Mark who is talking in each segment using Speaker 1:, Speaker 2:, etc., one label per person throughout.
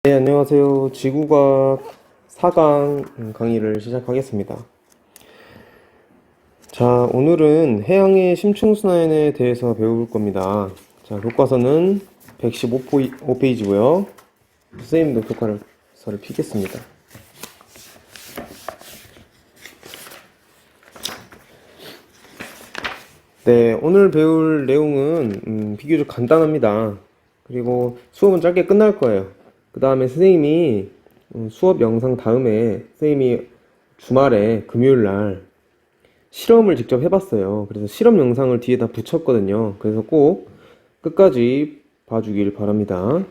Speaker 1: 네, 안녕하세요. 지구과학 4강 강의를 시작하겠습니다. 자, 오늘은 해양의 심층순환에 대해서 배울 겁니다. 자, 교과서는 115페이지고요. 선생님도 교과서를 피겠습니다. 네, 오늘 배울 내용은 비교적 간단합니다. 그리고 수업은 짧게 끝날 거예요. 그 다음에 선생님이 수업 영상 다음에 선생님이 주말에 금요일 날 실험을 직접 해봤어요. 그래서 실험 영상을 뒤에다 붙였거든요. 그래서 꼭 끝까지 봐주길 바랍니다.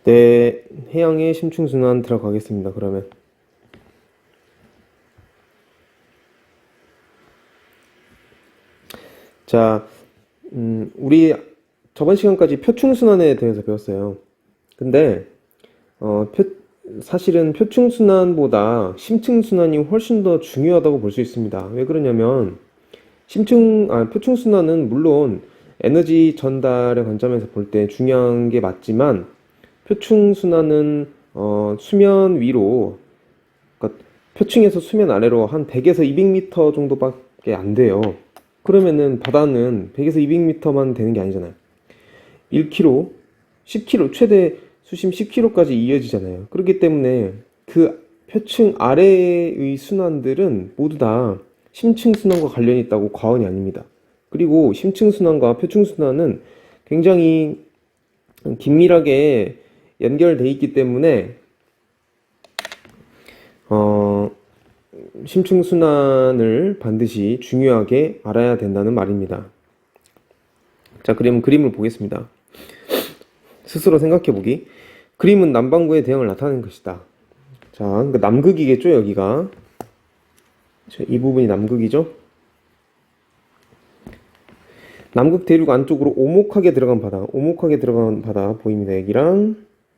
Speaker 1: 네, 해양의 심층순환 들어가겠습니다. 그러면 자, 우리 저번 시간까지 표충순환에 대해서 배웠어요. 근데 사실은 표충순환보다 심층순환이 훨씬 더 중요하다고 볼 수 있습니다. 왜 그러냐면 표충순환은 물론 에너지 전달의 관점에서 볼 때 중요한 게 맞지만 표충순환은 수면 위로, 그러니까 표층에서 수면 아래로 한 100에서 200m 정도밖에 안 돼요. 그러면은 바다는 100에서 200m만 되는 게 아니잖아요. 1km, 10km, 최대 수심 10km까지 이어지잖아요. 그렇기 때문에 그 표층 아래의 순환들은 모두 다 심층 순환과 관련이 있다고 과언이 아닙니다. 그리고 심층 순환과 표층 순환은 굉장히 긴밀하게 연결되어 있기 때문에 심층 순환을 반드시 중요하게 알아야 된다는 말입니다. 자, 그럼 그림을 보겠습니다. 스스로 생각해보기. 그림은 남반구의 대형을 나타내는 것이다. 자, 그러니까 남극이겠죠, 여기가. 자, 이 부분이 남극이죠. 남극 대륙 안쪽으로 오목하게 들어간 바다 보입니다. 여기랑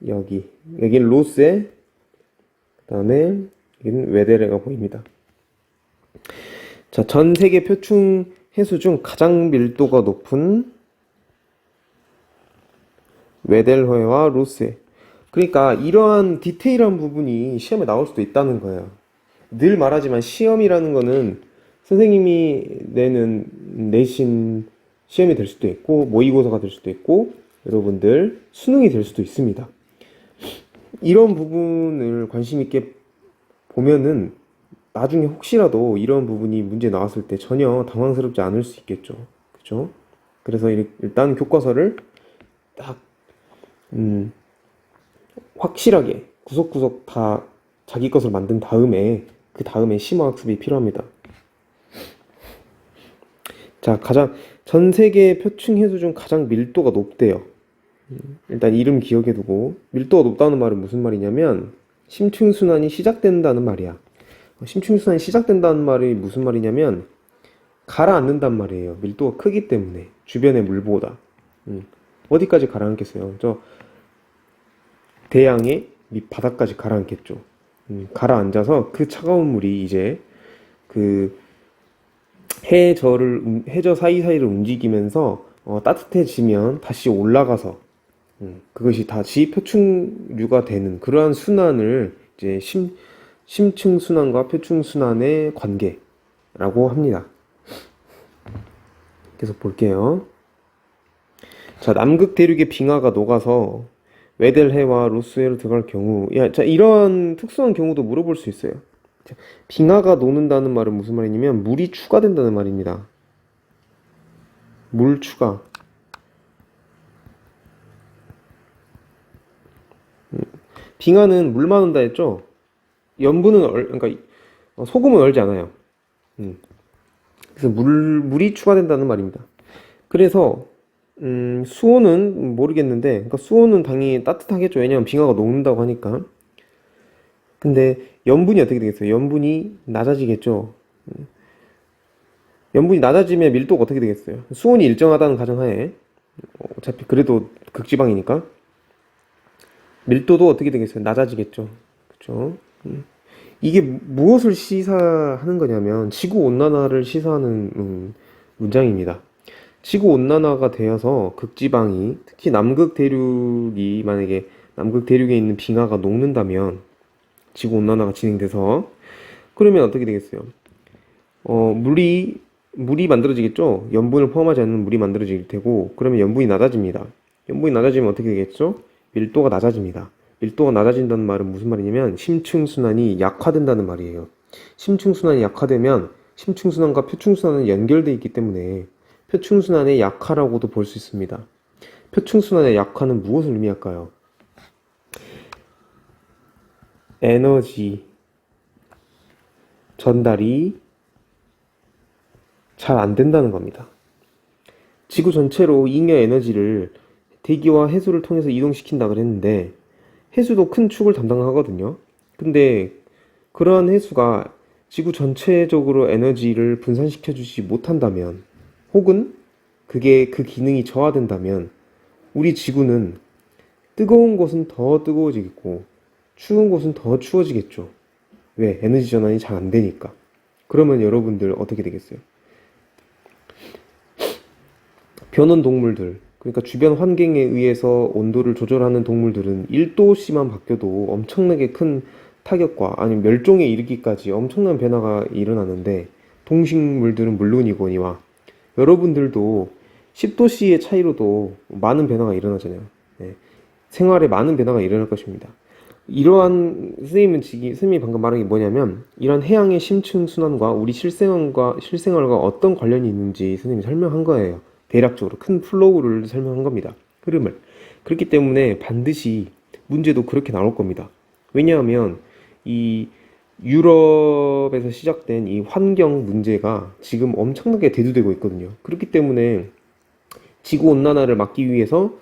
Speaker 1: 여기. 여기는 로스에, 그 다음에 여기는 웨데레가 보입니다. 자, 전 세계 표층 해수 중 가장 밀도가 높은 웨델호해와 로스해. 그러니까 이러한 디테일한 부분이 시험에 나올 수도 있다는 거예요. 늘 말하지만 시험이라는 거는 선생님이 내신 시험이 될 수도 있고 모의고사가 될 수도 있고 여러분들 수능이 될 수도 있습니다. 이런 부분을 관심 있게 보면은 나중에 혹시라도 이런 부분이 문제 나왔을 때 전혀 당황스럽지 않을 수 있겠죠. 그죠? 그래서 일단 교과서를 딱 확실하게 구석구석 다 자기 것을 만든 다음에 그 다음에 심화학습이 필요합니다. 자, 전 세계 표층 해수 중 가장 밀도가 높대요. 일단 이름 기억해 두고, 밀도가 높다는 말은 무슨 말이냐면 심층순환이 시작된다는 말이야. 심층순환이 시작된다는 말이 무슨 말이냐면 가라앉는단 말이에요. 밀도가 크기 때문에 주변의 물보다. 어디까지 가라앉겠어요? 저 대양의 밑바닥까지 가라앉겠죠. 가라앉아서 그 차가운 물이 이제 그 해저 사이사이를 움직이면서 따뜻해지면 다시 올라가서 그것이 다시 표층류가 되는 그러한 순환을 이제 심층 순환과 표층 순환의 관계라고 합니다. 계속 볼게요. 자, 남극 대륙의 빙하가 녹아서 웨델해와 로스해로 들어갈 경우, 자, 이런 특수한 경우도 물어볼 수 있어요. 자, 빙하가 녹는다는 말은 무슨 말이냐면 물이 추가된다는 말입니다. 물 추가. 빙하는 물만 온다 했죠? 그러니까 소금은 얼지 않아요. 그래서 물이 추가된다는 말입니다. 그래서 수온은 모르겠는데, 그러니까 수온은 당연히 따뜻하겠죠. 왜냐면 빙하가 녹는다고 하니까. 근데 염분이 어떻게 되겠어요? 염분이 낮아지겠죠. 염분이 낮아지면 밀도가 어떻게 되겠어요? 수온이 일정하다는 가정하에 어차피 그래도 극지방이니까 밀도도 어떻게 되겠어요? 낮아지겠죠. 그렇죠? 이게 무엇을 시사하는 거냐면 지구 온난화를 시사하는 문장입니다. 지구 온난화가 되어서 극지방이, 특히 남극 대륙이, 만약에 남극 대륙에 있는 빙하가 녹는다면, 지구 온난화가 진행돼서, 그러면 어떻게 되겠어요? 물이 만들어지겠죠? 염분을 포함하지 않는 물이 만들어질 테고, 그러면 염분이 낮아집니다. 염분이 낮아지면 어떻게 되겠죠? 밀도가 낮아집니다. 밀도가 낮아진다는 말은 무슨 말이냐면, 심층순환이 약화된다는 말이에요. 심층순환이 약화되면, 심층순환과 표층순환은 연결되어 있기 때문에, 표층순환의 약화라고도 볼 수 있습니다. 표층순환의 약화는 무엇을 의미할까요? 에너지 전달이 잘 안 된다는 겁니다. 지구 전체로 잉여 에너지를 대기와 해수를 통해서 이동시킨다 그랬는데 해수도 큰 축을 담당하거든요. 근데 그러한 해수가 지구 전체적으로 에너지를 분산시켜 주지 못한다면 혹은 그게 그 기능이 저하된다면 우리 지구는 뜨거운 곳은 더 뜨거워지겠고 추운 곳은 더 추워지겠죠. 왜? 에너지 전환이 잘 안 되니까. 그러면 여러분들 어떻게 되겠어요? 변온 동물들, 그러니까 주변 환경에 의해서 온도를 조절하는 동물들은 1도씨만 바뀌어도 엄청나게 큰 타격과 아니면 멸종에 이르기까지 엄청난 변화가 일어나는데 동식물들은 물론이거니와 여러분들도 10도씨의 차이로도 많은 변화가 일어나잖아요. 네. 생활에 많은 변화가 일어날 것입니다. 이러한 선생님이 방금 말한 게 뭐냐면 이런 해양의 심층 순환과 우리 실생활과 어떤 관련이 있는지 선생님이 설명한 거예요. 대략적으로 큰 플로우를 설명한 겁니다. 흐름을. 그렇기 때문에 반드시 문제도 그렇게 나올 겁니다. 왜냐하면 이 유럽에서 시작된 이 환경 문제가 지금 엄청나게 대두되고 있거든요. 그렇기 때문에 지구 온난화를 막기 위해서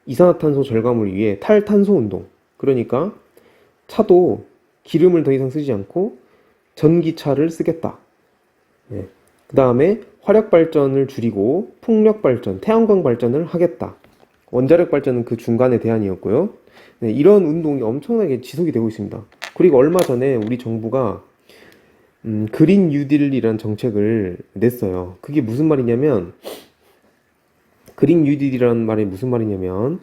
Speaker 1: 이산화탄소 절감을 위해 탈탄소 운동, 그러니까 차도 기름을 더 이상 쓰지 않고 전기차를 쓰겠다. 네. 그 다음에 화력 발전을 줄이고 풍력 발전, 태양광 발전을 하겠다. 원자력 발전은 그 중간의 대안이었고요. 네, 이런 운동이 엄청나게 지속이 되고 있습니다. 그리고 얼마 전에 우리 정부가 그린 뉴딜이라는 정책을 냈어요. 그게 무슨 말이냐면 그린 뉴딜이라는 말이 무슨 말이냐면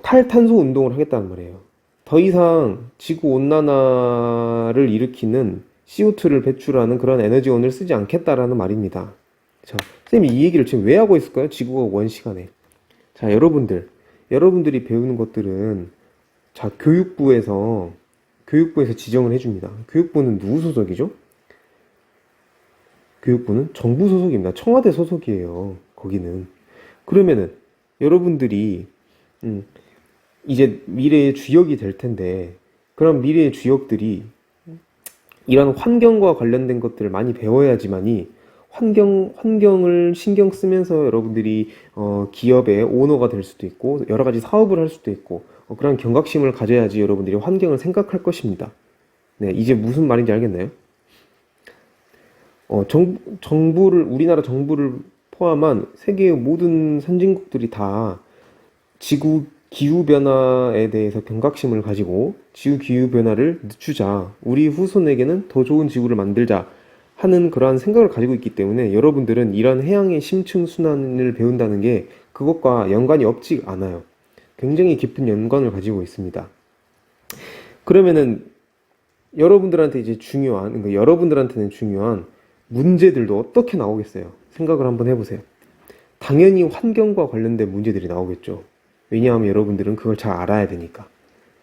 Speaker 1: 탈탄소 운동을 하겠다는 말이에요. 더 이상 지구 온난화를 일으키는 CO2를 배출하는 그런 에너지원을 쓰지 않겠다라는 말입니다. 자, 선생님이 이 얘기를 지금 왜 하고 있을까요? 지구가 원 시간에. 자, 여러분들이 배우는 것들은 자, 교육부에서 지정을 해줍니다. 교육부는 누구 소속이죠? 교육부는 정부 소속입니다. 청와대 소속이에요. 거기는. 그러면은 여러분들이 이제 미래의 주역이 될 텐데 그런 미래의 주역들이 이런 환경과 관련된 것들을 많이 배워야지만이 환경을 신경 쓰면서 여러분들이 기업의 오너가 될 수도 있고 여러 가지 사업을 할 수도 있고 그런 경각심을 가져야지 여러분들이 환경을 생각할 것입니다. 네, 이제 무슨 말인지 알겠나요? 우리나라 정부를 포함한 세계의 모든 선진국들이 다 지구 기후변화에 대해서 경각심을 가지고 지구 기후변화를 늦추자, 우리 후손에게는 더 좋은 지구를 만들자 하는 그러한 생각을 가지고 있기 때문에 여러분들은 이런 해양의 심층 순환을 배운다는 게 그것과 연관이 없지 않아요. 굉장히 깊은 연관을 가지고 있습니다. 그러면은 여러분들한테는 중요한 문제들도 어떻게 나오겠어요? 생각을 한번 해보세요. 당연히 환경과 관련된 문제들이 나오겠죠. 왜냐하면 여러분들은 그걸 잘 알아야 되니까.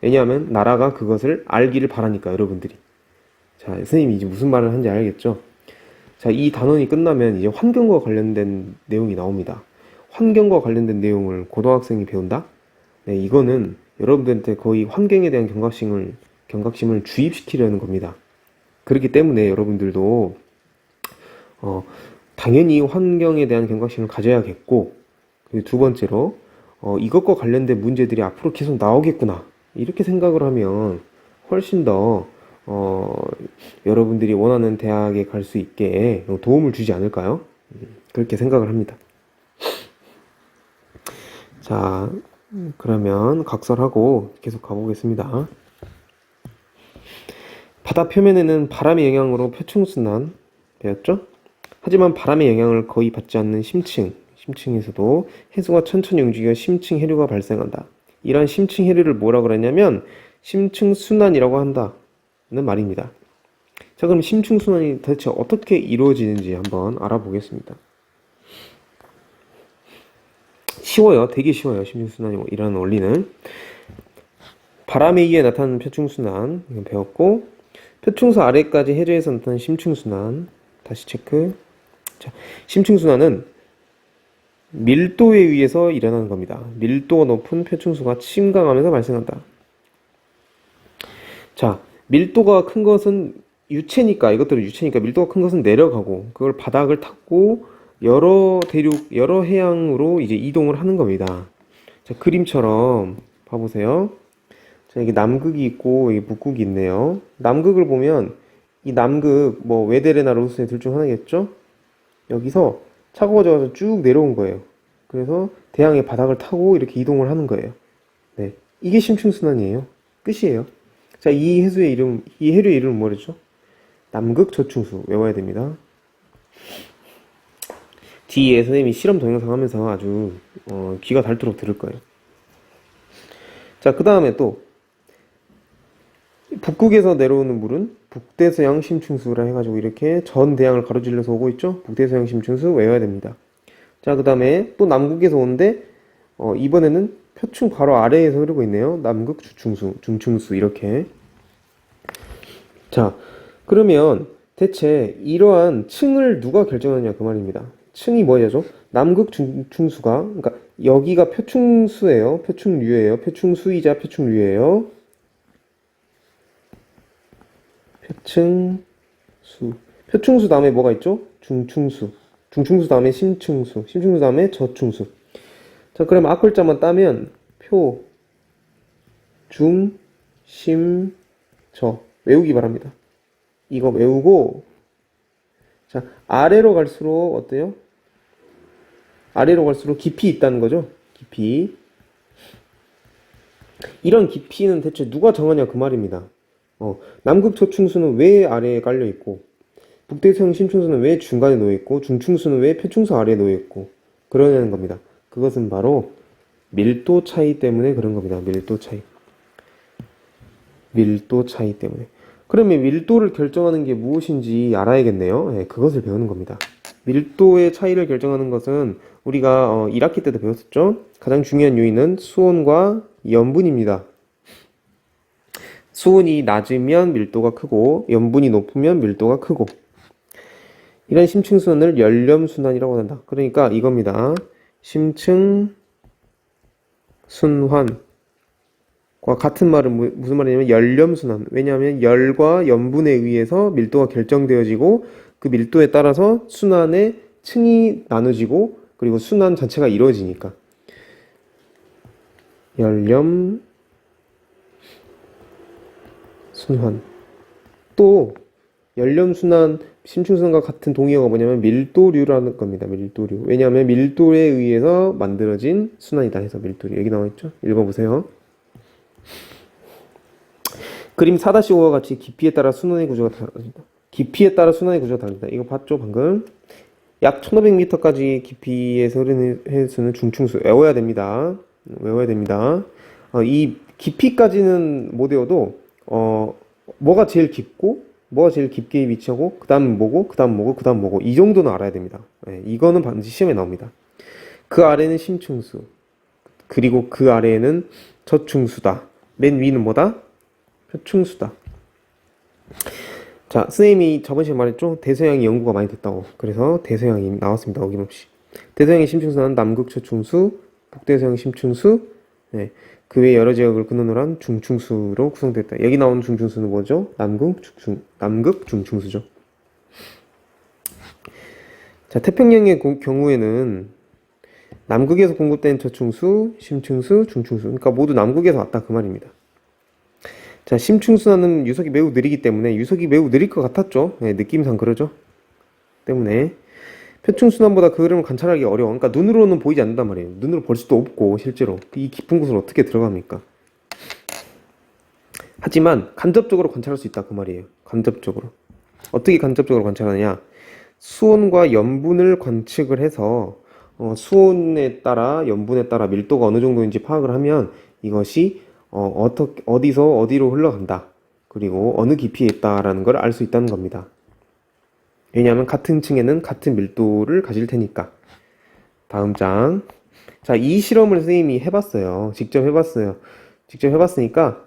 Speaker 1: 왜냐하면 나라가 그것을 알기를 바라니까 여러분들이. 자, 선생님이 이제 무슨 말을 하는지 알겠죠? 자, 이 단원이 끝나면 이제 환경과 관련된 내용이 나옵니다. 환경과 관련된 내용을 고등학생이 배운다? 네, 이거는 여러분들한테 거의 환경에 대한 경각심을 주입시키려는 겁니다. 그렇기 때문에 여러분들도 당연히 환경에 대한 경각심을 가져야겠고, 그리고 두 번째로 이것과 관련된 문제들이 앞으로 계속 나오겠구나 이렇게 생각을 하면 훨씬 더 여러분들이 원하는 대학에 갈 수 있게 도움을 주지 않을까요? 그렇게 생각을 합니다. 자, 그러면 각설하고 계속 가보겠습니다. 바다 표면에는 바람의 영향으로 표층순환 배웠죠? 하지만 바람의 영향을 거의 받지 않는 심층에서도 해수가 천천히 움직여 심층 해류가 발생한다. 이러한 심층 해류를 뭐라고 그랬냐면 심층 순환이라고 한다는 말입니다. 자, 그럼 심층 순환이 대체 어떻게 이루어지는지 한번 알아보겠습니다. 쉬워요. 되게 쉬워요. 심층 순환이라는 원리는. 바람에 의해 나타나는 표층순환 배웠고, 표층수 아래까지 해저에서 나타나는 심층순환 다시 체크. 자, 심층순환은 밀도에 의해서 일어나는 겁니다. 밀도가 높은 표층수가 침강하면서 발생한다. 자, 밀도가 큰 것은 유체니까, 이것들은 유체니까 밀도가 큰 것은 내려가고 그걸 바닥을 탔고 여러 대륙, 여러 해양으로 이제 이동을 하는 겁니다. 자, 그림처럼 봐보세요. 자, 여기 남극이 있고 여기 북극이 있네요. 남극을 보면 이 남극 뭐 외대레나 로스의 둘 중 하나겠죠? 여기서 차가워져서 쭉 내려온 거예요. 그래서 대양의 바닥을 타고 이렇게 이동을 하는 거예요. 네, 이게 심층순환이에요. 끝이에요. 자, 이 해수의 이름, 이 해류의 이름은 뭐랬죠? 남극 저충수 외워야 됩니다. 뒤에 선생님이 실험 동영상 하면서 아주 귀가 닳도록 들을 거예요. 자, 그 다음에 또 북극에서 내려오는 물은 북대서양 심층수라 해가지고 이렇게 전 대양을 가로질러서 오고 있죠. 북대서양 심층수 외워야 됩니다. 자, 그 다음에 또 남극에서 오는데 이번에는 표층 바로 아래에서 흐르고 있네요. 남극 중층수 이렇게. 자, 그러면 대체 이러한 층을 누가 결정하느냐 그 말입니다. 층이 뭐냐죠? 남극 중층수가, 그러니까 여기가 표층수예요. 표층류예요. 표층수이자 표층류예요. 표층수 다음에 뭐가 있죠? 중층수 다음에 심층수 다음에 저층수. 자, 그럼 앞글자만 따면 표, 중, 심, 저 외우기 바랍니다. 이거 외우고, 자, 아래로 갈수록 어때요? 아래로 갈수록 깊이 있다는 거죠. 깊이. 이런 깊이는 대체 누가 정하냐 그 말입니다. 남극 저층수는 왜 아래에 깔려 있고, 북대서양 심층수는 왜 중간에 놓여 있고, 중층수는 왜 표층수 아래에 놓여 있고, 그러냐는 겁니다. 그것은 바로 밀도 차이 때문에 그런 겁니다. 밀도 차이 때문에. 그러면 밀도를 결정하는 게 무엇인지 알아야겠네요. 네, 그것을 배우는 겁니다. 밀도의 차이를 결정하는 것은 우리가 1학기 때도 배웠었죠. 가장 중요한 요인은 수온과 염분입니다. 수온이 낮으면 밀도가 크고 염분이 높으면 밀도가 크고, 이런 심층순환을 연렴순환이라고 한다. 그러니까 이겁니다. 심층순환과 같은 말은 무슨 말이냐면 연렴순환. 왜냐하면 열과 염분에 의해서 밀도가 결정되어지고 그 밀도에 따라서 순환의 층이 나눠지고 그리고 순환 자체가 이루어지니까. 연렴순환. 또 연렴순환, 심층순환과 같은 동의어가 뭐냐면 밀도류라는 겁니다. 밀도류. 왜냐하면 밀도에 의해서 만들어진 순환이다 해서 밀도류. 여기 나와있죠? 읽어보세요. 그림 4-5와 같이 깊이에 따라 순환의 구조가 다릅니다. 깊이에 따라 순환의 구조가 다릅니다. 이거 봤죠 방금? 약 1500m까지 깊이에서 흐르는 해수는 중층수. 외워야 됩니다. 이 깊이까지는 못 외워도 뭐가 제일 깊고 뭐가 제일 깊게 위치하고 그 다음 뭐고 그 다음 뭐고 그 다음 뭐고 이 정도는 알아야 됩니다. 네, 이거는 반드시 시험에 나옵니다. 그 아래는 심층수, 그리고 그 아래에는 저층수다. 맨 위는 뭐다? 표층수다. 자, 선생님이 저번 시간에 말했죠? 대서양이 연구가 많이 됐다고. 그래서 대서양이 나왔습니다. 어김없이. 대서양의 심층수는 남극 저층수, 북대서양 심층수, 네, 그 외 여러 지역을 근원으로 한 중층수로 구성됐다. 여기 나온 중층수는 뭐죠? 남극 중층수죠. 자, 태평양의 경우에는 남극에서 공급된 저층수, 심층수, 중층수. 그러니까 모두 남극에서 왔다 그 말입니다. 자, 심층순환은 유속이 매우 느리기 때문에, 유속이 매우 느릴 것 같았죠? 네, 느낌상 그러죠? 때문에 표층순환보다 그 흐름을 관찰하기 어려워. 그러니까 눈으로는 보이지 않는단 말이에요. 눈으로 볼 수도 없고 실제로 이 깊은 곳을 어떻게 들어갑니까? 하지만 간접적으로 관찰할 수 있다 그 말이에요. 간접적으로. 어떻게 간접적으로 관찰하느냐? 수온과 염분을 관측을 해서 수온에 따라 염분에 따라 밀도가 어느 정도인지 파악을 하면 이것이 어디서 어디로 흘러간다. 그리고 어느 깊이에 있다라는 걸 알 수 있다는 겁니다. 왜냐하면 같은 층에는 같은 밀도를 가질 테니까. 다음 장. 자, 이 실험을 선생님이 해봤어요. 직접 해봤어요. 직접 해봤으니까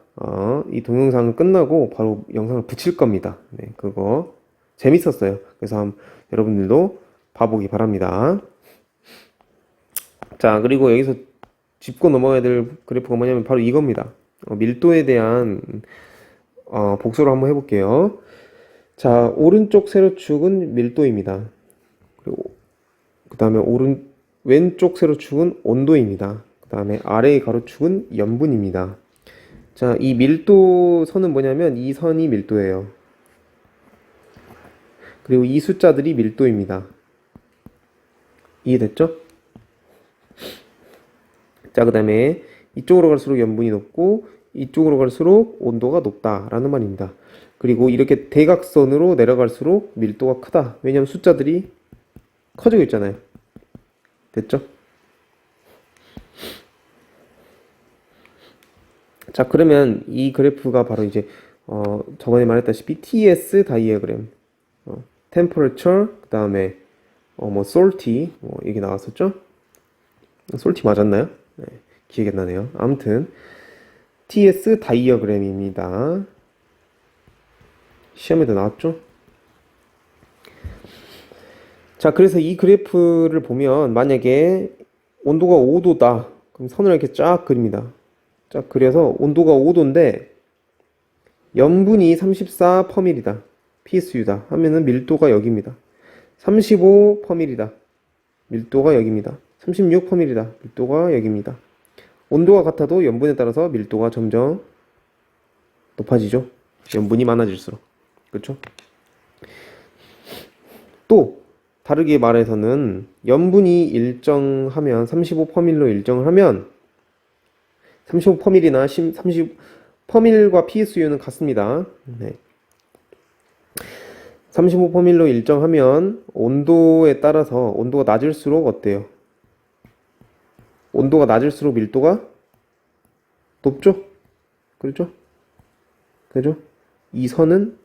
Speaker 1: 이 동영상은 끝나고 바로 영상을 붙일 겁니다. 네, 그거 재밌었어요. 그래서 여러분들도 봐보기 바랍니다. 자, 그리고 여기서 짚고 넘어가야 될 그래프가 뭐냐면 바로 이겁니다. 밀도에 대한 복수를 한번 해볼게요. 자, 오른쪽 세로축은 밀도입니다. 그리고 그 다음에 왼쪽 세로축은 온도입니다. 그 다음에 아래의 가로축은 염분입니다. 자, 이 밀도 선은 뭐냐면 이 선이 밀도예요. 그리고 이 숫자들이 밀도입니다. 이해됐죠? 자, 그 다음에 이쪽으로 갈수록 염분이 높고 이쪽으로 갈수록 온도가 높다라는 말입니다. 그리고 이렇게 대각선으로 내려갈수록 밀도가 크다. 왜냐하면 숫자들이 커지고 있잖아요. 됐죠? 자, 그러면 이 그래프가 바로 이제 저번에 말했다시피 TS 다이어그램, temperature, 그 다음에 뭐 salty, 이게 나왔었죠? salty 맞았나요? 네, 기억이 안 나네요. 아무튼 TS 다이어그램입니다. 시험에도 나왔죠? 자, 그래서 이 그래프를 보면 만약에 온도가 5도다. 그럼 선을 이렇게 쫙 그립니다. 쫙 그려서 온도가 5도인데 염분이 34퍼밀이다. PSU다. 하면은 밀도가 여기입니다. 35퍼밀이다. 밀도가 여기입니다. 36퍼밀이다. 밀도가 여기입니다. 온도가 같아도 염분에 따라서 밀도가 점점 높아지죠. 염분이 많아질수록. 그렇죠? 또 다르게 말해서는 염분이 일정하면 35퍼밀로 일정을 하면 35퍼밀이나 30퍼밀과 PSU는 같습니다. 네. 35퍼밀로 일정하면 온도에 따라서 온도가 낮을수록 어때요? 온도가 낮을수록 밀도가 높죠? 그렇죠? 그죠? 이 선은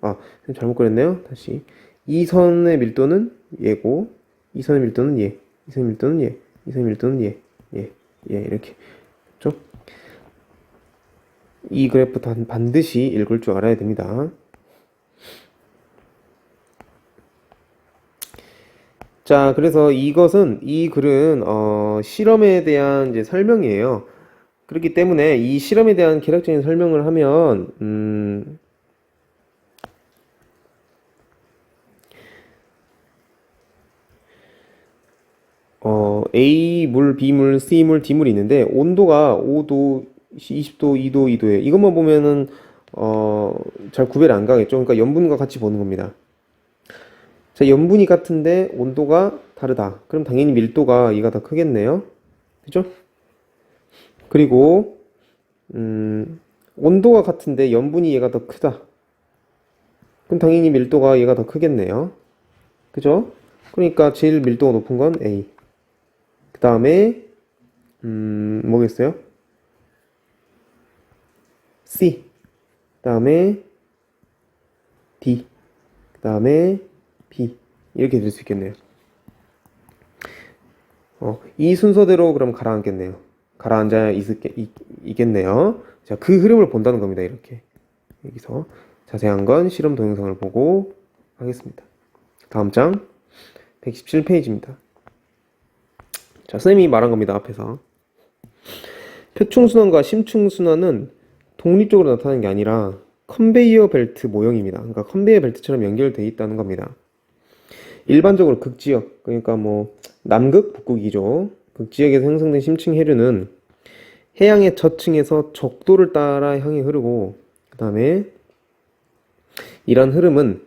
Speaker 1: 잘못 그렸네요. 다시 이 선의 밀도는 얘고 이 선의 밀도는 얘, 이 선의 밀도는 얘, 이 선의 밀도는 얘, 얘, 얘 이렇게. 그렇죠? 이 그래프 반드시 읽을 줄 알아야 됩니다. 자, 그래서 이 글은 실험에 대한 이제 설명이에요. 그렇기 때문에 이 실험에 대한 개략적인 설명을 하면 A 물, B 물, C 물, D 물이 있는데 온도가 5도, 20도, 2도, 2도에 이것만 보면은 잘 구별이 안 가겠죠. 그러니까 염분과 같이 보는 겁니다. 자, 염분이 같은데 온도가 다르다. 그럼 당연히 밀도가 얘가 더 크겠네요. 그죠? 그리고 온도가 같은데 염분이 얘가 더 크다. 그럼 당연히 밀도가 얘가 더 크겠네요. 그죠? 그러니까 제일 밀도가 높은 건 A. 그 다음에 뭐겠어요? C. 그 다음에 D. 그 다음에 B. 이렇게 될 수 있겠네요. 이 순서대로 그럼 가라앉겠네요. 가라앉아 있겠네요. 자, 그 흐름을 본다는 겁니다. 이렇게. 여기서 자세한 건 실험 동영상을 보고 하겠습니다. 다음 장 117페이지입니다. 자, 선생님이 말한 겁니다. 앞에서. 표충순환과 심층순환은 독립적으로 나타나는 게 아니라 컨베이어 벨트 모형입니다. 그러니까 컨베이어 벨트처럼 연결되어 있다는 겁니다. 일반적으로 극지역, 그러니까 뭐 남극, 북극이죠. 극지역에서 형성된 심층 해류는 해양의 저층에서 적도를 따라 향해 흐르고, 그 다음에 이러한 흐름은,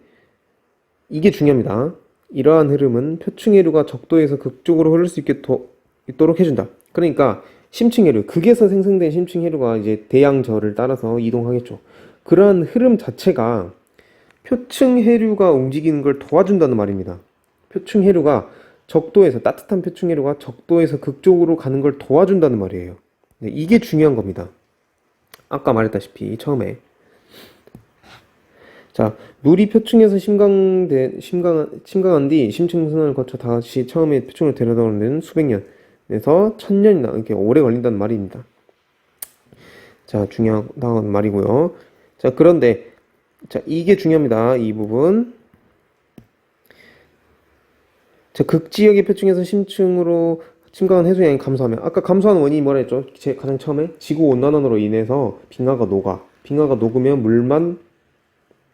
Speaker 1: 이게 중요합니다. 이러한 흐름은 표층 해류가 적도에서 극쪽으로 흐를 수 있도록 해준다. 그러니까 심층 해류, 극에서 생성된 심층 해류가 이제 대양저를 따라서 이동하겠죠. 그러한 흐름 자체가 표층 해류가 움직이는 걸 도와준다는 말입니다. 표층해류가 적도에서, 따뜻한 표층해류가 적도에서 극적으로 가는 걸 도와준다는 말이에요. 네, 이게 중요한 겁니다. 아까 말했다시피 처음에. 자, 물이 표층에서 심각한 뒤 심층순환을 거쳐 다시 처음에 표층으로 데려다오는 데는 수백 년에서 천 년이나 이렇게 오래 걸린다는 말입니다. 자, 중요하다는 말이고요. 자, 그런데 자, 이게 중요합니다. 이 부분. 자, 극지역의 표층에서 심층으로 심각한 해수량이 감소하면, 아까 감소하는 원인이 뭐라 했죠? 가장 처음에 지구온난화로 인해서 빙하가 녹아. 빙하가 녹으면 물만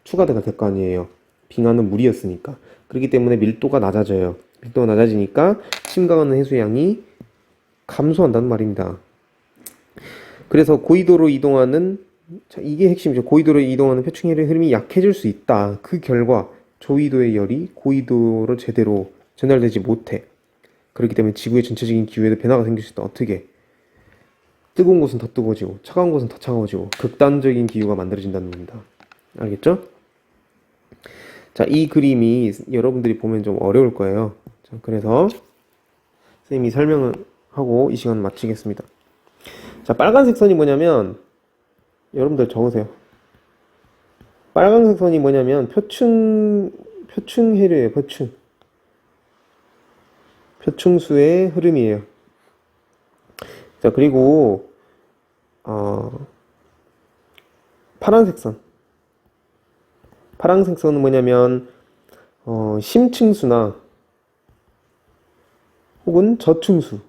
Speaker 1: 추가가 될 거 아니에요. 빙하는 물이었으니까. 그렇기 때문에 밀도가 낮아져요. 밀도가 낮아지니까 심각한 해수량이 감소한다는 말입니다. 그래서 고緯도로 이동하는, 자, 이게 핵심이죠. 고緯도로 이동하는 표층의 흐름이 약해질 수 있다. 그 결과 저위도의 열이 고緯도로 제대로 전달되지 못해. 그렇기 때문에 지구의 전체적인 기후에도 변화가 생길 수 있다. 어떻게? 뜨거운 곳은 더 뜨거워지고 차가운 곳은 더 차가워지고 극단적인 기후가 만들어진다는 겁니다. 알겠죠? 자, 이 그림이 여러분들이 보면 좀 어려울 거예요. 자, 그래서 선생님이 설명을 하고 이 시간 마치겠습니다. 자, 빨간색 선이 뭐냐면, 여러분들 적으세요. 빨간색 선이 뭐냐면 표층해류예요. 표층수의 흐름이에요. 자, 그리고 파란색 선은 뭐냐면 심층수나 혹은 저층수.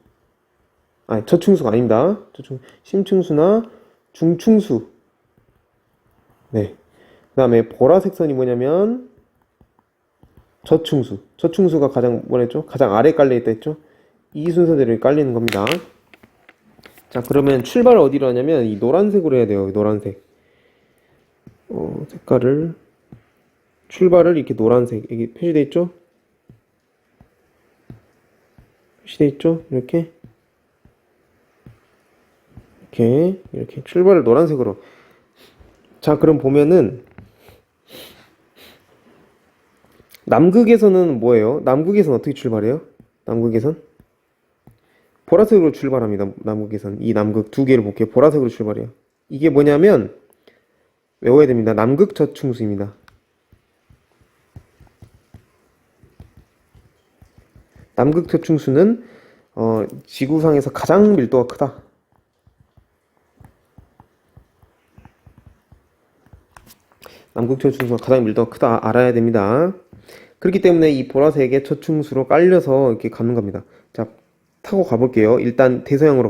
Speaker 1: 아니, 저층수가 아닙니다. 심층수나 중층수. 네. 그 다음에 보라색 선이 뭐냐면 저층수. 저층수가 가장 뭐랬죠? 가장 아래 깔려 있다 했죠? 이 순서대로 깔리는 겁니다. 자, 그러면 출발을 어디로 하냐면 이 노란색으로 해야 돼요. 노란색. 출발을 이렇게 노란색, 여기 표시돼 있죠? 표시돼 있죠? 이렇게 출발을 노란색으로. 자, 그럼 보면은 남극에서는 뭐예요? 남극에서는 어떻게 출발해요? 남극에선 보라색으로 출발합니다. 남극에선 이 남극 두 개를 볼게요. 보라색으로 출발해요. 이게 뭐냐면 외워야 됩니다. 남극 저층수입니다. 남극 저층수는 지구상에서 가장 밀도가 크다. 남극 저층수가 가장 밀도가 크다. 알아야 됩니다. 그렇기 때문에 이 보라색의 저층수로 깔려서 이렇게 가는 겁니다. 자, 타고 가볼게요. 일단 대서양으로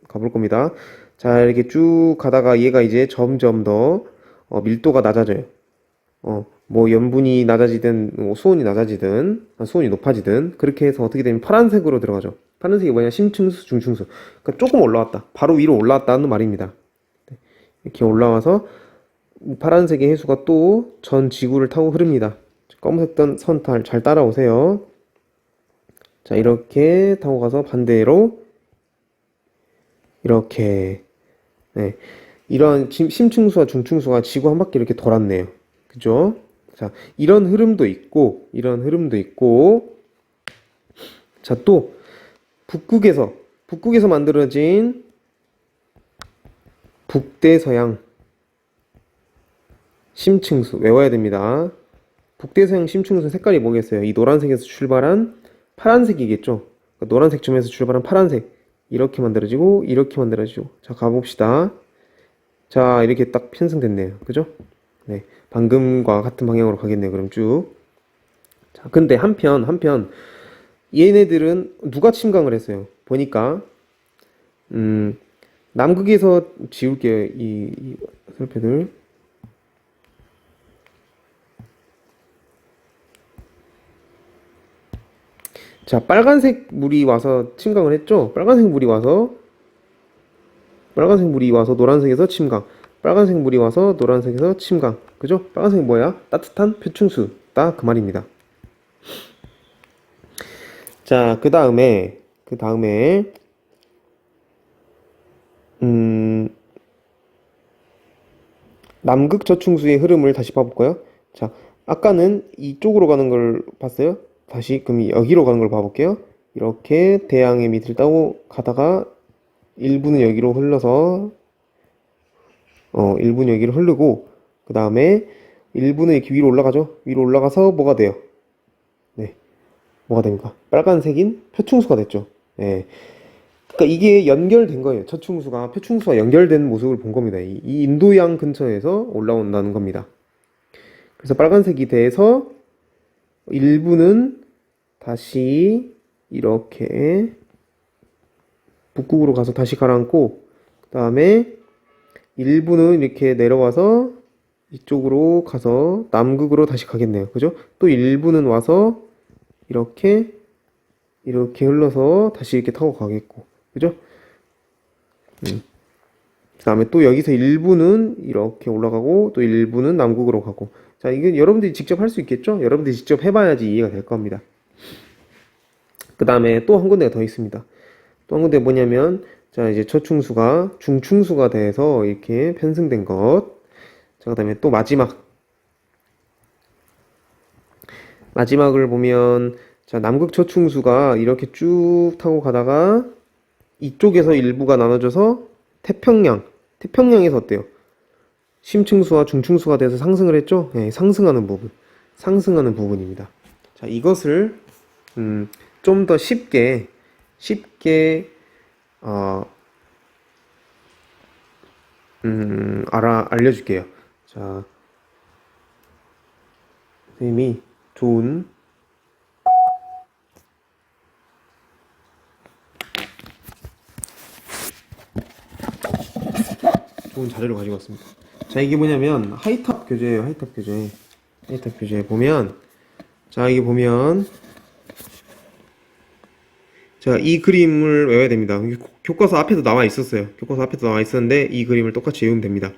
Speaker 1: 가볼 겁니다. 자, 이렇게 쭉 가다가 얘가 이제 점점 더 밀도가 낮아져요. 뭐 염분이 낮아지든 수온이 낮아지든 수온이 높아지든 그렇게 해서 어떻게 되면 파란색으로 들어가죠. 파란색이 뭐냐? 심층수, 중층수. 그러니까 조금 올라왔다. 바로 위로 올라왔다는 말입니다. 이렇게 올라와서 파란색의 해수가 또 전 지구를 타고 흐릅니다. 검은색 선 잘 따라오세요. 자, 이렇게 타고 가서 반대로 이렇게, 네, 이런 심층수와 중층수가 지구 한 바퀴 이렇게 돌았네요. 그죠? 자, 이런 흐름도 있고 자, 또 북극에서 만들어진 북대서양 심층수 외워야 됩니다. 북대서양 심층수 색깔이 뭐겠어요? 이 노란색에서 출발한 파란색이겠죠? 그러니까 노란색 점에서 출발한 파란색. 이렇게 만들어지고 자, 가봅시다. 자, 이렇게 딱 편성됐네요. 그죠? 네, 방금과 같은 방향으로 가겠네요. 그럼 쭉. 자, 근데 한편 얘네들은 누가 침강을 했어요? 보니까 남극에서 지울게요. 이 설패들. 자, 빨간색 물이 와서 침강을 했죠? 빨간색 물이 와서 노란색에서 침강. 빨간색 물이 와서 노란색에서 침강. 그죠? 빨간색이 뭐야? 따뜻한 표층수다. 그 말입니다. 자, 그 다음에 남극 저층수의 흐름을 다시 봐볼까요? 자, 아까는 이쪽으로 가는 걸 봤어요? 다시 그럼 여기로 가는 걸 봐볼게요. 이렇게 대양의 밑을 따고 가다가 일부는 여기로 흘러서 일부는 여기로 흐르고 그 다음에 일부는 이렇게 위로 올라가죠. 위로 올라가서 뭐가 돼요? 네, 뭐가 됩니까? 빨간색인 표충수가 됐죠. 네. 그러니까 이게 연결된 거예요. 표충수가 연결된 모습을 본 겁니다. 이 인도양 근처에서 올라온다는 겁니다. 그래서 빨간색이 돼서 일부는 다시 이렇게 북극으로 가서 다시 가라앉고 그 다음에 일부는 이렇게 내려와서 이쪽으로 가서 남극으로 다시 가겠네요. 그죠? 또 일부는 와서 이렇게 흘러서 다시 이렇게 타고 가겠고 그죠? 그 다음에 또 여기서 일부는 이렇게 올라가고 또 일부는 남극으로 가고 자 이게 여러분들이 직접 할 수 있겠죠? 여러분들이 직접 해봐야지 이해가 될 겁니다. 그 다음에 또 한 군데가 더 있습니다. 또 한 군데 뭐냐면 자 이제 저충수가 중충수가 돼서 이렇게 편승된 것. 자 그다음에 또 마지막을 보면 자 남극 저충수가 이렇게 쭉 타고 가다가 이쪽에서 일부가 나눠져서 태평양에서 어때요? 심층수와 중층수가 돼서 상승을 했죠? 네, 상승하는 부분입니다. 자 이것을 좀 더 쉽게 알려줄게요. 자, 선생님이 좋은 자료를 가지고 왔습니다. 자, 이게 뭐냐면 하이탑 교재예요. 하이탑 교재 보면 자, 이게 보면 자, 이 그림을 외워야 됩니다. 교과서 앞에도 나와 있었어요. 교과서 앞에도 나와 있었는데 이 그림을 똑같이 외우면 됩니다.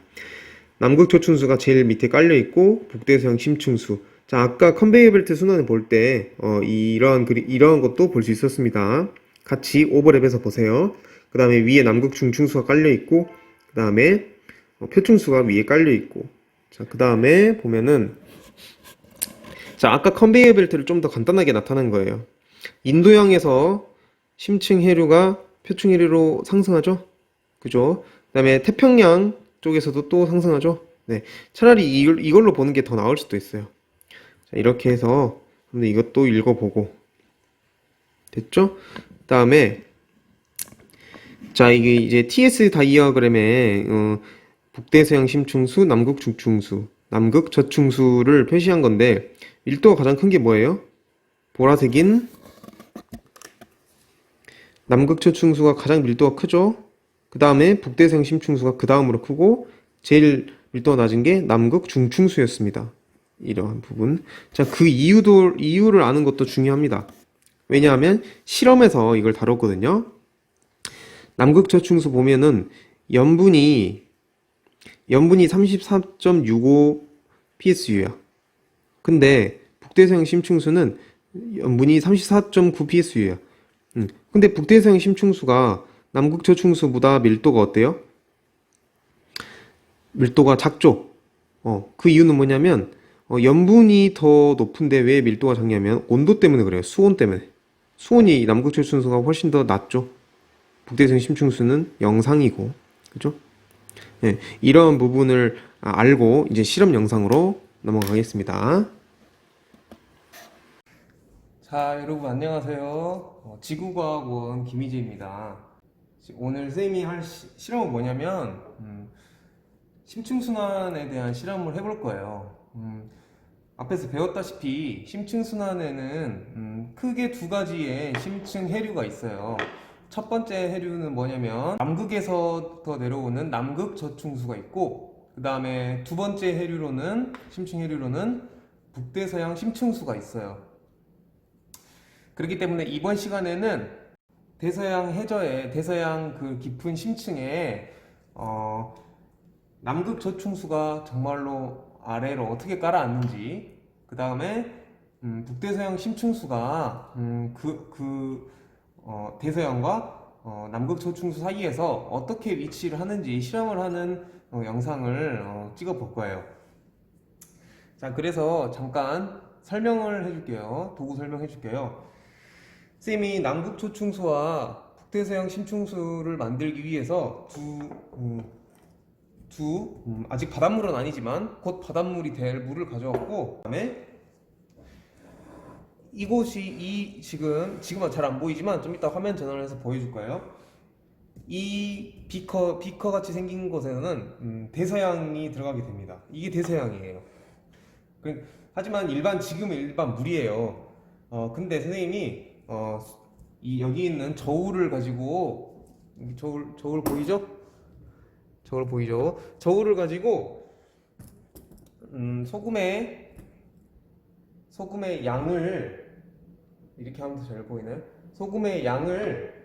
Speaker 1: 남극 저충수가 제일 밑에 깔려 있고 북대서양 심층수. 자, 아까 컨베이어 벨트 순환을 볼 때 이러한 것도 볼 수 있었습니다. 같이 오버랩해서 보세요. 그 다음에 위에 남극 중층수가 깔려 있고 그 다음에 표충수가 위에 깔려 있고 자, 그 다음에 보면은 자, 아까 컨베이어 벨트를 좀 더 간단하게 나타낸 거예요. 인도양에서 심층 해류가 표층 해류로 상승하죠. 그죠? 그 다음에 태평양 쪽에서도 또 상승하죠. 네. 차라리 이걸로 보는 게 더 나을 수도 있어요. 자, 이렇게 해서 이것도 읽어보고 됐죠? 그 다음에 자, 이게 이제 TS 다이어그램에 북대서양 심층수, 남극 중층수, 남극 저층수를 표시한 건데 밀도가 가장 큰 게 뭐예요? 보라색인 남극 저층수가 가장 밀도가 크죠? 그 다음에 북대서양 심층수가 그 다음으로 크고 제일 밀도가 낮은 게 남극 중층수였습니다. 이러한 부분. 자, 그 이유를 아는 것도 중요합니다. 왜냐하면 실험에서 이걸 다뤘거든요. 남극 저층수 보면은 염분이 34.65 psu야. 근데 북대서양 심층수는 염분이 34.9 psu야. 근데 북대서양 심층수가 남극 저층수보다 밀도가 어때요? 밀도가 작죠. 그 이유는 뭐냐면 염분이 더 높은데 왜 밀도가 작냐면 온도 때문에 그래요. 수온 때문에. 수온이 남극 저층수가 훨씬 더 낮죠. 북대서양 심층수는 영상이고, 그죠? 네, 이런 부분을 알고 이제 실험 영상으로 넘어가겠습니다. 자, 여러분 안녕하세요. 지구과학원 김희재입니다. 오늘 쌤이 할 실험은 뭐냐면 심층순환에 대한 실험을 해볼 거예요. 앞에서 배웠다시피 심층순환에는 크게 두 가지의 심층 해류가 있어요. 첫 번째 해류는 뭐냐면 남극에서부터 내려오는 남극 저충수가 있고 그 다음에 두 번째 심층 해류로는 북대서양 심층수가 있어요. 그렇기 때문에 이번 시간에는 대서양 그 깊은 심층에 남극 저충수가 정말로 아래로 어떻게 깔아앉는지 그 다음에 북대서양 심층수가 대서양과 남극 저충수 사이에서 어떻게 위치를 하는지 실험을 하는 영상을 찍어 볼 거예요. 자, 그래서 잠깐 설명을 해줄게요. 도구 설명해줄게요. 쌤이 남극초충수와 북대서양 심충수를 만들기 위해서 아직 바닷물은 아니지만 곧 바닷물이 될 물을 가져왔고, 그다음에 이곳이 지금은 잘 안 보이지만 좀 이따 화면 전환을 해서 보여줄 거예요. 이 비커 같이 생긴 곳에는 대서양이 들어가게 됩니다. 이게 대서양이에요. 하지만 지금은 일반 물이에요. 근데 선생님이 여기 있는 저울을 가지고, 저울 보이죠? 저울 보이죠? 저울을 가지고 소금의 양을, 이렇게 하면 더 잘 보이나요? 소금의 양을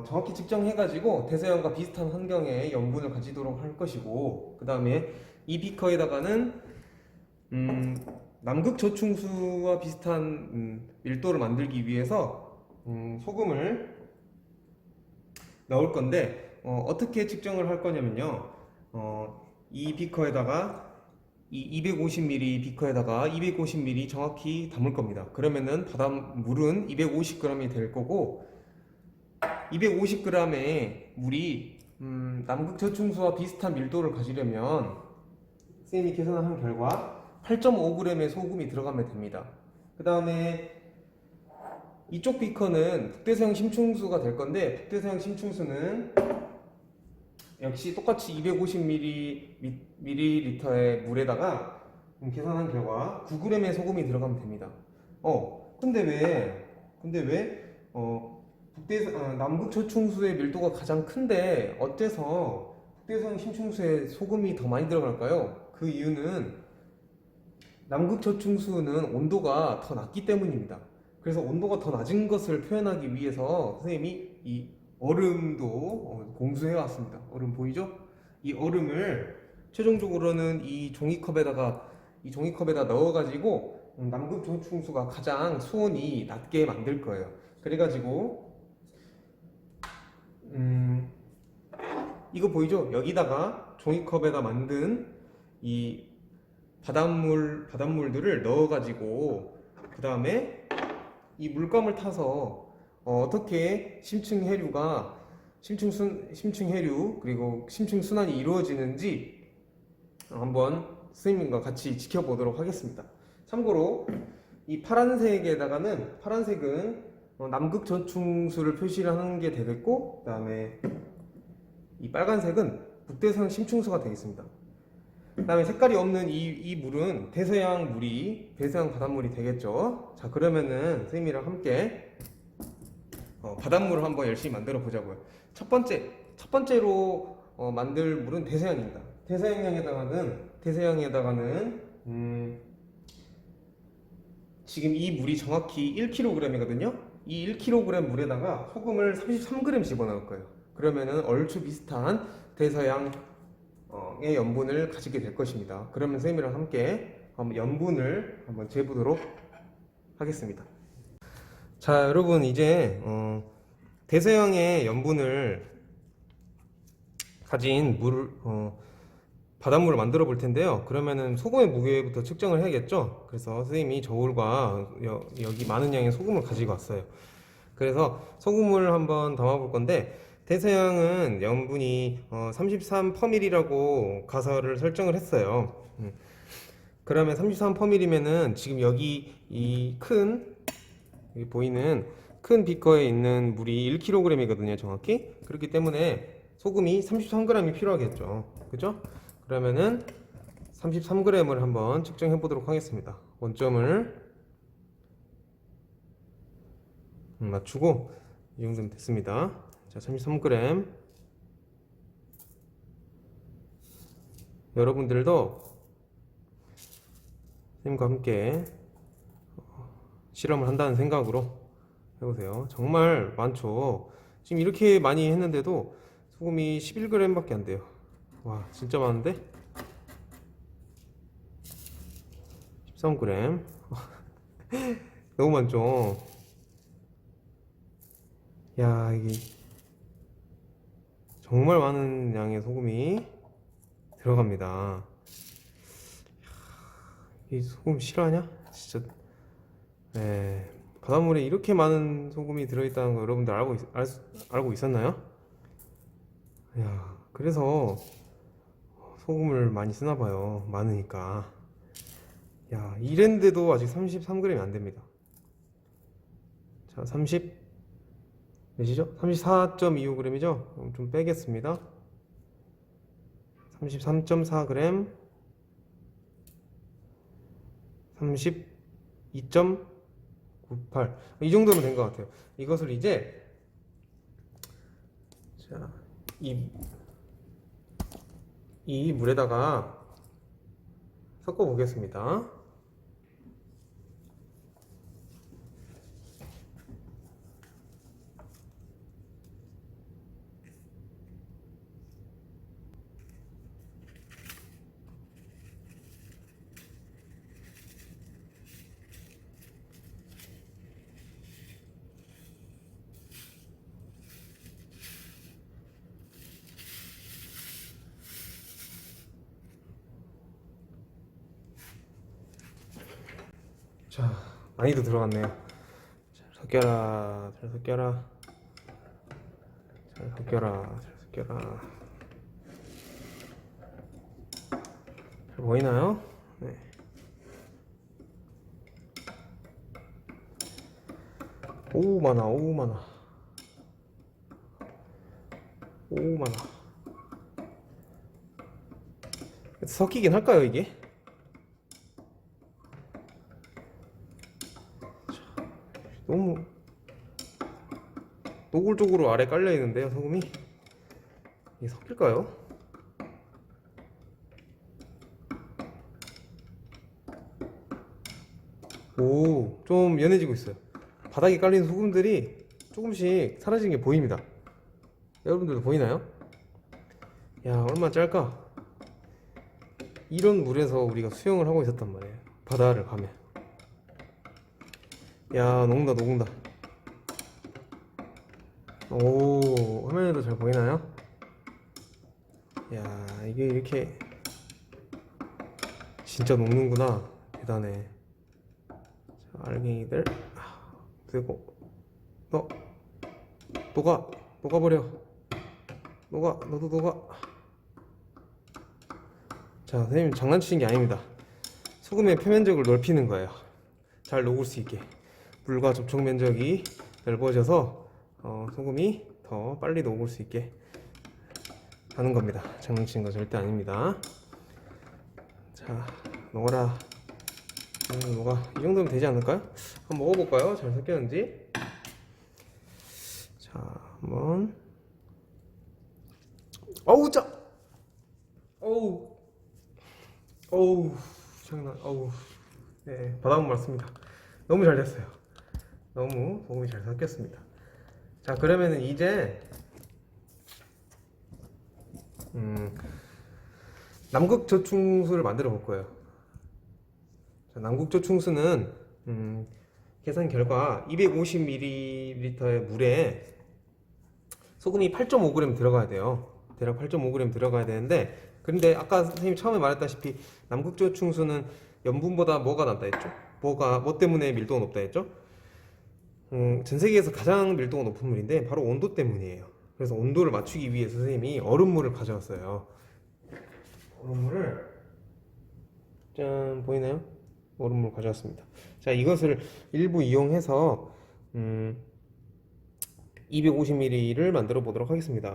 Speaker 1: 정확히 측정해가지고 대서양과 비슷한 환경의 염분을 가지도록 할 것이고, 그 다음에 이 비커에다가는 남극 저충수와 비슷한 밀도를 만들기 위해서 소금을 넣을 건데, 어떻게 측정을 할 거냐면요, 이 비커에다가 이 250ml 비커에다가 250ml 정확히 담을 겁니다. 그러면은 바닷물은 250g이 될 거고, 250g의 물이 남극 저충수와 비슷한 밀도를 가지려면 선생님이 계산한 결과 8.5g의 소금이 들어가면 됩니다. 그 다음에 이쪽 비커는 북대서양 심충수가 될 건데, 북대서양 심충수는 역시 똑같이 250ml의 물에다가 계산한 결과 9g의 소금이 들어가면 됩니다. 근데 왜 남극 저충수의 밀도가 가장 큰데 어째서 북대서양 심충수에 소금이 더 많이 들어갈까요? 그 이유는 남극 저충수는 온도가 더 낮기 때문입니다. 그래서 온도가 더 낮은 것을 표현하기 위해서 선생님이 이 얼음도 공수해 왔습니다. 얼음 보이죠? 이 얼음을 최종적으로는 이 종이컵에다 넣어가지고 남극 저충수가 가장 수온이 낮게 만들 거예요. 그래가지고 이거 보이죠? 여기다가 종이컵에다 만든 이 바닷물들을 넣어가지고, 그 다음에 이 물감을 타서 어떻게 심층해류 그리고 심층순환이 이루어지는지 한번 선생님과 같이 지켜보도록 하겠습니다. 참고로 이 파란색은 남극 저충수를 표시를 하는 게 되겠고, 그 다음에 이 빨간색은 북대서양 심충수가 되겠습니다. 그 다음에 색깔이 없는 이 물은 대서양 바닷물이 되겠죠. 자, 그러면은 선생님이랑 함께 바닷물을 한번 열심히 만들어 보자고요. 첫 번째로 만들 물은 대서양입니다. 대서양에다가는 지금 이 물이 정확히 1kg이거든요. 이 1kg 물에다가 소금을 33g 집어넣을 거예요. 그러면은 얼추 비슷한 대서양의 염분을 가지게 될 것입니다. 그러면 선생님이랑 함께 염분을 한번 재보도록 하겠습니다. 자, 여러분, 이제 대서양의 염분을 가진 바닷물을 만들어 볼 텐데요. 그러면은 소금의 무게부터 측정을 해야겠죠. 그래서 선생님이 저울과 여기 많은 양의 소금을 가지고 왔어요. 그래서 소금을 한번 담아 볼 건데, 대서양은 염분이 33%라고 가설을 설정을 했어요. 그러면 33%면은 지금 여기 여기 보이는 큰 비커에 있는 물이 1kg이거든요, 정확히. 그렇기 때문에 소금이 33g이 필요하겠죠. 그죠? 그러면은 33g을 한번 측정해 보도록 하겠습니다. 원점을 맞추고 이 정도면 됐습니다. 자, 33g. 여러분들도 선생님과 함께 실험을 한다는 생각으로 해보세요. 정말 많죠. 지금 이렇게 많이 했는데도 소금이 11g 밖에 안 돼요. 와, 진짜 많은데? 13g. 너무 많죠. 야, 이게 정말 많은 양의 소금이 들어갑니다. 이 소금 싫어하냐? 진짜 네, 바닷물에 이렇게 많은 소금이 들어있다는 거 여러분들 알고 있었나요? 야, 그래서 소금을 많이 쓰나 봐요. 많으니까. 야, 이랬는데도 아직 33g이 안 됩니다. 자, 30 몇이죠? 34.25g이죠? 좀 빼겠습니다. 33.4g, 32.98. 이 정도면 된 것 같아요. 이것을 이제 자, 이, 이 물에다가 섞어 보겠습니다. 자, 많이도 들어갔네요. 잘 섞여라, 잘 섞여라, 잘 섞여라, 잘 섞여라. 잘 보이나요? 네. 오, 많아, 오, 많아. 오, 많아. 섞이긴 할까요, 이게? 너무 노골적으로 아래 깔려 있는데요, 소금이? 이게 섞일까요? 오, 좀 연해지고 있어요. 바닥에 깔린 소금들이 조금씩 사라지는 게 보입니다. 여러분들도 보이나요? 야, 얼마나 짤까? 이런 물에서 우리가 수영을 하고 있었단 말이에요. 바다를 가면. 야, 녹는다, 녹는다. 오, 화면에도 잘 보이나요? 야, 이게 이렇게 진짜 녹는구나. 대단해. 자, 알갱이들 그리고 너 녹아버려. 너도 녹아. 자, 선생님 장난치는 게 아닙니다. 소금의 표면적을 넓히는 거예요. 잘 녹을 수 있게. 물과 접촉 면적이 넓어져서 소금이 더 빨리 녹을 수 있게 하는 겁니다. 장난치는 거 절대 아닙니다. 자, 녹아라. 녹아. 이 정도면 되지 않을까요? 한번 먹어볼까요? 잘 섞였는지. 자, 한번. 어우, 짜! 어우, 어우, 장난, 어우. 네, 바닥은 맞습니다. 너무 잘 됐어요. 너무 소금이 잘 섞였습니다. 자, 그러면은 이제 남극저충수를 만들어 볼 거예요. 자, 남극저충수는 계산 결과 250ml의 물에 소금이 8.5g 들어가야 돼요. 대략 8.5g 들어가야 되는데, 근데 아까 선생님이 처음에 말했다시피 남극저충수는 염분보다 뭐가 낫다 했죠? 뭐 때문에 밀도가 높다 했죠? 전 세계에서 가장 밀도가 높은 물인데 바로 온도 때문이에요. 그래서 온도를 맞추기 위해서 선생님이 얼음물을 가져왔어요. 얼음물을 짠, 보이나요? 얼음물 가져왔습니다. 자, 이것을 일부 이용해서 250ml를 만들어 보도록 하겠습니다.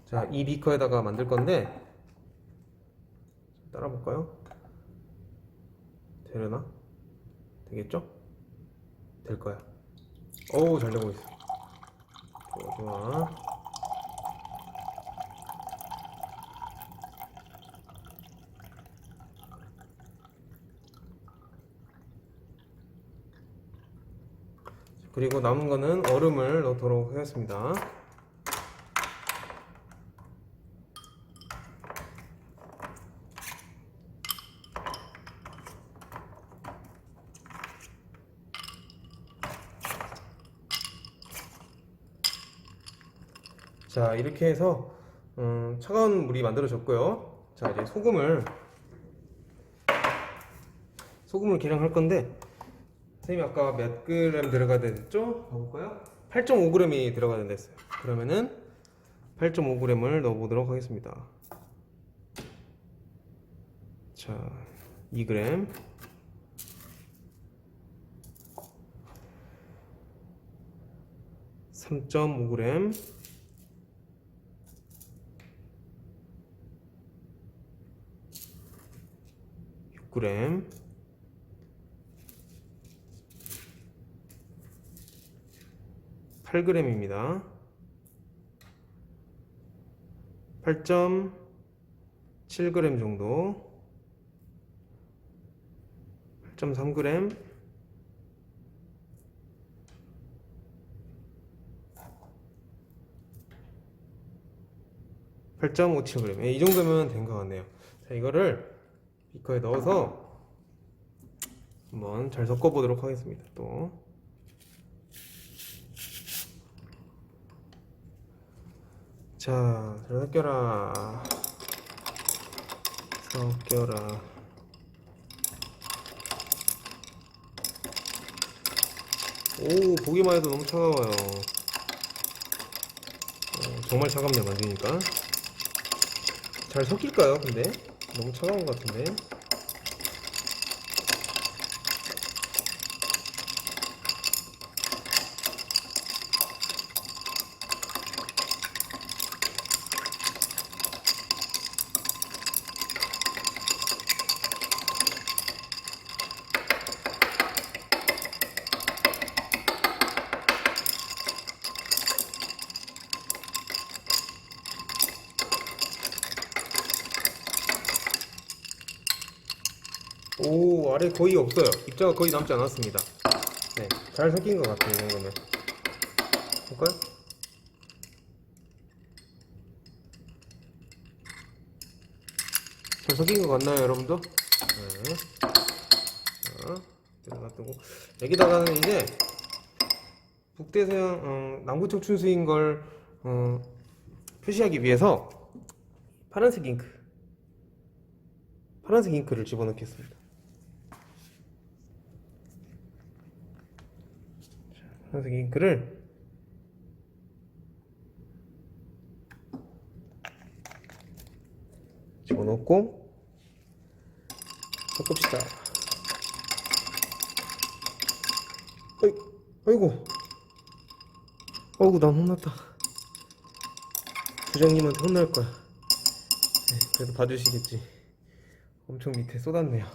Speaker 1: 자, 이 비커에다가 만들 건데 따라 볼까요? 되려나? 되겠죠? 될 거야. 어우, 잘 되고 있어. 좋아, 좋아. 그리고 남은 거는 얼음을 넣도록 하겠습니다. 자, 이렇게 해서 차가운 물이 만들어졌고요. 자, 이제 소금을 계량할 건데, 선생님이 아까 몇 그램 들어가야 됐죠? 봐볼까요? 8.5g이 들어가야 된다 했어요. 그러면은 8.5g을 넣어보도록 하겠습니다. 자, 2g, 3.5g, 6g, 8g입니다. 8.7g 정도, 8.3g, 8.57g. 이 정도면 된 것 같네요. 자, 이거를 비커에 넣어서 한번 잘 섞어 보도록 하겠습니다. 또 자, 잘 섞여라. 섞여라. 오, 보기만 해도 너무 차가워요. 정말 차갑네요, 만지니까. 잘 섞일까요, 근데? 너무 차가운 것 같은데. 오, 아래 거의 없어요. 입자가 거의 남지 않았습니다. 네, 잘 섞인 것 같아요, 이 정도면. 볼까요? 잘 섞인 것 같나요, 여러분도? 네. 자, 들어갔고 여기다가는 이제 북대서양, 남구청 춘수인 걸 표시하기 위해서 파란색 잉크를 집어넣겠습니다. 파란색 잉크를 집어넣고 섞읍시다. 아이고, 어이구, 난 혼났다. 부장님한테 혼날 거야. 네, 그래도 봐주시겠지. 엄청 밑에 쏟았네요.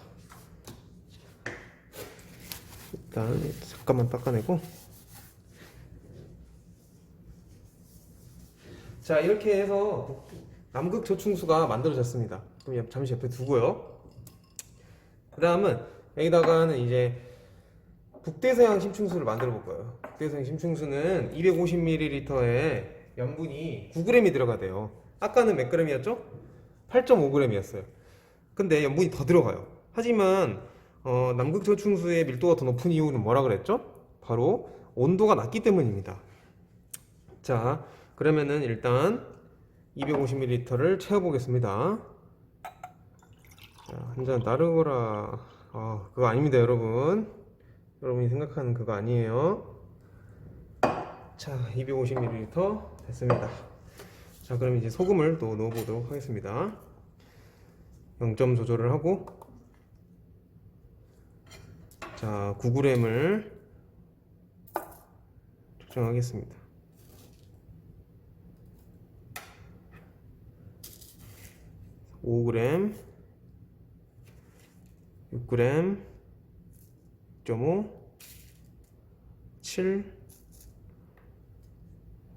Speaker 1: 일단 잠깐만 닦아내고. 자, 이렇게 해서 남극 저충수가 만들어졌습니다. 그럼 잠시 옆에 두고요. 그 다음은 여기다가는 이제 북대서양 심층수를 만들어 볼 거예요. 북대서양 심층수는 250ml에 염분이 9g이 들어가대요. 아까는 몇 g이었죠? 8.5g이었어요. 근데 염분이 더 들어가요. 하지만 남극 저충수의 밀도가 더 높은 이유는 뭐라 그랬죠? 바로 온도가 낮기 때문입니다. 자, 그러면은 일단 250ml를 채워보겠습니다. 자, 한 잔 따르거라. 그거 아닙니다, 여러분. 여러분이 생각하는 그거 아니에요. 자, 250ml 됐습니다. 자, 그럼 이제 소금을 또 넣어보도록 하겠습니다. 0점 조절을 하고, 자, 9g을 조정하겠습니다. 5g, 6g, 6.5, 7,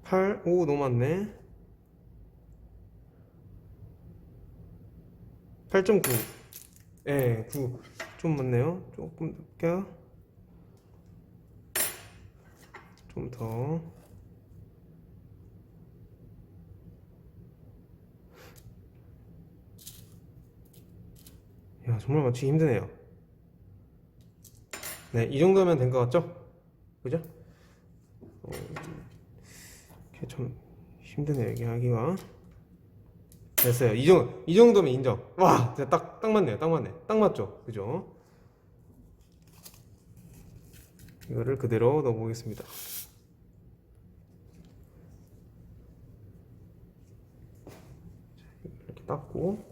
Speaker 1: 8, 오, 너무 많네. 8.9. 예, 9. 좀 많네요. 조금 넣을게요. 좀 더. 야, 정말 맞추기 힘드네요. 네, 이 정도면 된 것 같죠? 그죠? 이게 좀 힘드네요, 이게 하기가. 됐어요. 이 정도면 인정. 와, 진짜 딱 맞네요. 딱 맞네. 딱 맞죠? 그죠? 이거를 그대로 넣어보겠습니다. 이렇게 닦고.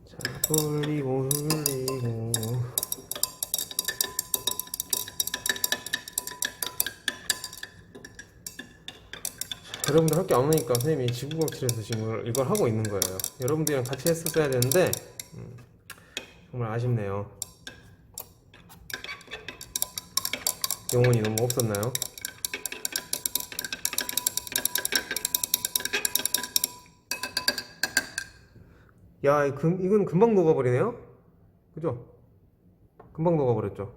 Speaker 1: 자, 돌리고. 여러분들 할 게 없으니까 선생님이 지구광칠해서 지금 이걸 하고 있는 거예요. 여러분들이랑 같이 했었어야 되는데 정말 아쉽네요. 영혼이 너무 없었나요? 야, 이건 금방 녹아버리네요? 그죠? 금방 녹아버렸죠?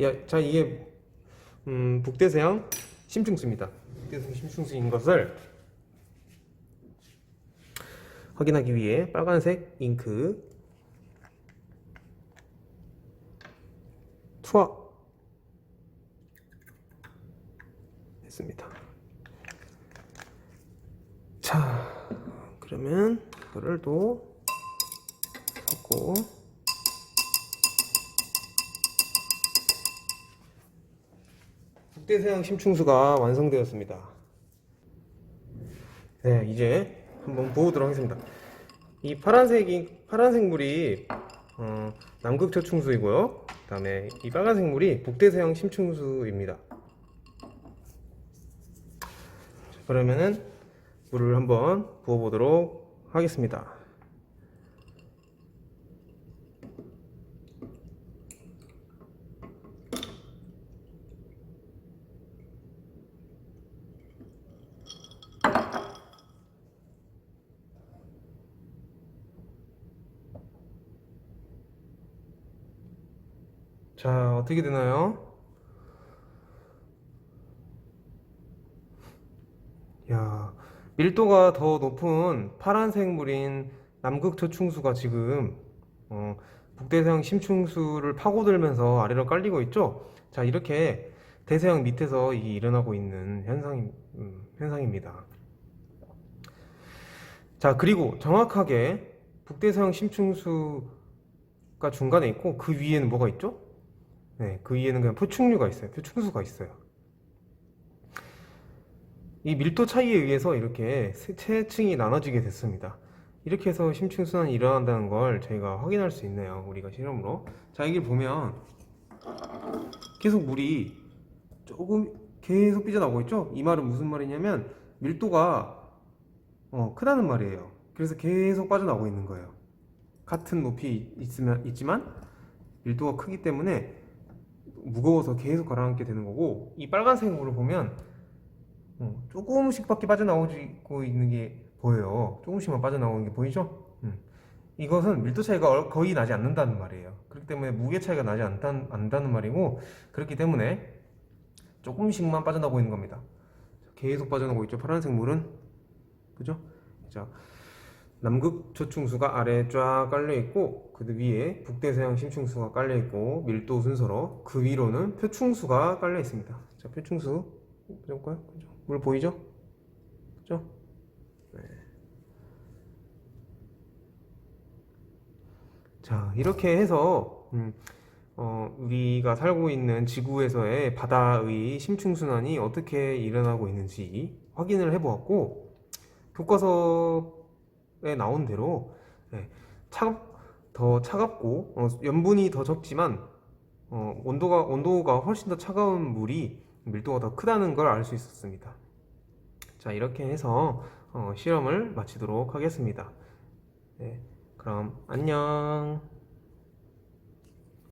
Speaker 1: 야, 자, 이게 북대서양 심층수입니다. 북대서양 심층수인 것을 확인하기 위해 빨간색 잉크 투하 했습니다. 자, 그러면 이거를 또 섞고 북대서양 심층수가 완성되었습니다. 네, 이제 한번 부어보도록 하겠습니다. 이 파란색 물이 남극초충수이고요. 그 다음에 이 빨간색 물이 북대서양 심층수입니다. 그러면은 물을 한번 부어보도록 하겠습니다. 자, 어떻게 되나요? 야, 밀도가 더 높은 파란색 물인 남극초충수가 지금 북대서양 심층수를 파고들면서 아래로 깔리고 있죠? 자, 이렇게 대서양 밑에서 이게 일어나고 있는 현상입니다. 자, 그리고 정확하게 북대서양 심층수가 중간에 있고 그 위에는 뭐가 있죠? 네, 그 위에는 그냥 표충류가 있어요. 표충수가 있어요. 이 밀도 차이에 의해서 이렇게 체층이 나눠지게 됐습니다. 이렇게 해서 심층순환이 일어난다는 걸 저희가 확인할 수 있네요. 우리가 실험으로. 자, 여기 보면 계속 물이 조금 계속 삐져나오고 있죠? 이 말은 무슨 말이냐면 밀도가 크다는 말이에요. 그래서 계속 빠져나오고 있는 거예요. 같은 높이 있지만 밀도가 크기 때문에 무거워서 계속 가라앉게 되는 거고, 이 빨간색 물을 보면 조금씩밖에 빠져나오고 있는 게 보여요. 조금씩만 빠져나오는 게 보이죠? 이것은 밀도 차이가 거의 나지 않는다는 말이에요. 그렇기 때문에 무게 차이가 나지 않는다는 말이고, 그렇기 때문에 조금씩만 빠져나오고 있는 겁니다. 계속 빠져나오고 있죠. 파란색 물은. 그죠? 자, 남극 초충수가 아래에 쫙 깔려있고, 그 위에 북대서양 심층수가 깔려있고, 밀도 순서로 그 위로는 표충수가 깔려있습니다. 자, 표충수 볼까요? 그죠? 물 보이죠? 그죠? 네. 자, 이렇게 해서 우리가 살고 있는 지구에서의 바다의 심층순환이 어떻게 일어나고 있는지 확인을 해보았고, 교과서에 나온 대로 더 차갑고 염분이 더 적지만 온도가 훨씬 더 차가운 물이 밀도가 더 크다는 걸 알 수 있었습니다. 자, 이렇게 해서 실험을 마치도록 하겠습니다. 네, 그럼 안녕.